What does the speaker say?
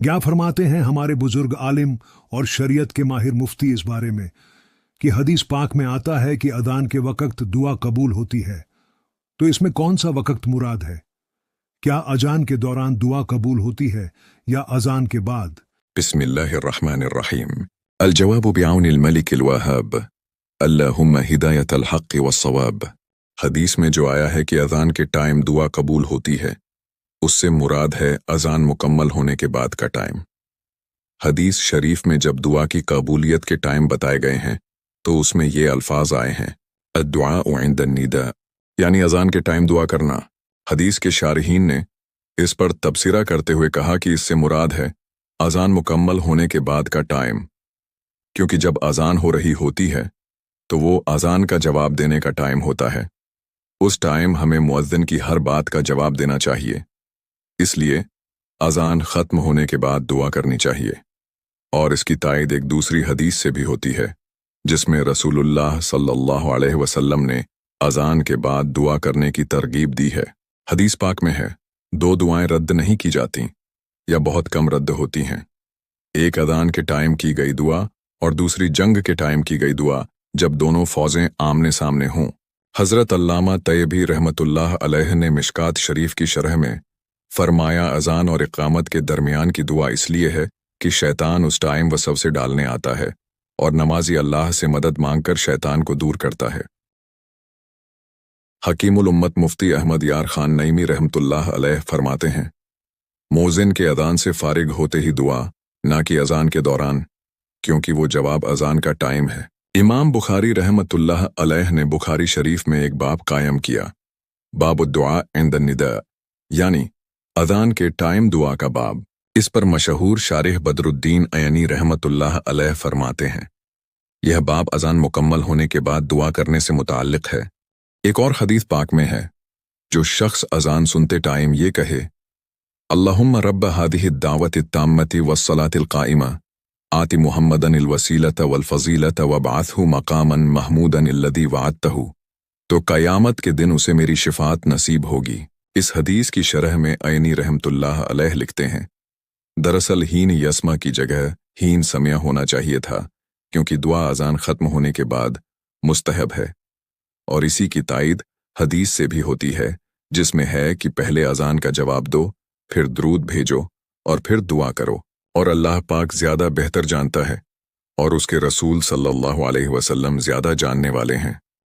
क्या फरमाते हैं हमारे बुजुर्ग आलिम और शरीयत के माहिर मुफ्ती इस बारे में कि हदीस पाक में आता है कि अजान के वक़्त दुआ कबूल होती है, तो इसमें कौन सा वक़्त मुराद है? क्या अजान के दौरान दुआ कबूल होती है या अजान के बाद? बिस्मिल्लाहिर्रहमानिर्रहीम। अल-जवाब बिआउनिल मलिकिल वहाब, अल्लाहुम्मा हिदायतल हक़्क़ि वस्सवाब। हदीस में जो आया है कि अजान के टाइम दुआ कबूल होती है, उससे मुराद है अजान मुकम्मल होने के बाद का टाइम। हदीस शरीफ में जब दुआ की कबूलियत के टाइम बताए गए हैं तो उसमें ये अल्फाज आए हैं, अद्दुआ इंदन निदा, यानी अजान के टाइम दुआ करना। हदीस के शारहीन ने इस पर तबसरा करते हुए कहा कि इससे मुराद है अजान मुकम्मल होने के बाद का टाइम, क्योंकि जब अजान हो रही होती है तो वो अजान का जवाब देने का टाइम होता है। उस टाइम हमें मुअज्जिन की हर बात का जवाब देना चाहिए, इसलिए अजान ख़त्म होने के बाद दुआ करनी चाहिए। और इसकी तायद एक दूसरी हदीस से भी होती है जिसमें रसूलुल्लाह सल्लल्लाहु अलैहि वसल्लम ने अजान के बाद दुआ करने की तरगीब दी है। हदीस पाक में है, दो दुआएं रद्द नहीं की जाती या बहुत कम रद्द होती हैं। एक अजान के टाइम की गई दुआ और दूसरी जंग के टाइम की गई दुआ, जब दोनों फौजें आमने सामने हों। हज़रत अल्लामा तैयबी रहमतुल्लाह अलैह ने मिशकात शरीफ की शरह में फरमाया, अजान और इक़ामत के दरमियान की दुआ इसलिए है कि शैतान उस टाइम वसव से डालने आता है और नमाजी अल्लाह से मदद मांगकर शैतान को दूर करता है। हकीमुल उम्मत मुफ्ती अहमद यार खान नईमी रहमतुल्लाह अलैह फरमाते हैं, मोज़िन के अजान से फारिग होते ही दुआ, ना कि अजान के दौरान, क्योंकि वो जवाब अजान का टाइम है। इमाम बुखारी रहमतुल्लाह अलैह ने बुखारी शरीफ में एक बाब कायम किया, बाबुद्दुआ इंद निदा, यानी अजान के टाइम दुआ का बाब। इस पर मशहूर शारिह बदरुद्दीन अयनी रहमतुल्लाह अलैह फरमाते हैं, यह बाब अजान मुकम्मल होने के बाद दुआ करने से मुताल्लिक है। एक और हदीस पाक में है, जो शख्स अजान सुनते टाइम ये कहे, अल्लाहुम्मा रब्ब हादिहि दावति ताम्मति वस्सलातिल काइमा आति मुहम्मदनिल वसीलत वल फजीलत वबअथहु मकामन महमूदन अल्लज़ी वअदतहु, तो क़यामत के दिन उसे मेरी शिफात नसीब होगी। इस हदीस की शरह में अयनी रहमतुल्लाह अलैह लिखते हैं, दरअसल हीन यस्मा की जगह हीन समिया होना चाहिए था, क्योंकि दुआ अजान ख़त्म होने के बाद मुस्तहब है। और इसी की तायद हदीस से भी होती है, जिसमें है कि पहले अजान का जवाब दो, फिर दरूद भेजो और फिर दुआ करो, और अल्लाह पाक ज़्यादा बेहतर जानता है और उसके रसूल सल्लल्लाहु अलैहि वसल्लम ज़्यादा जानने वाले हैं।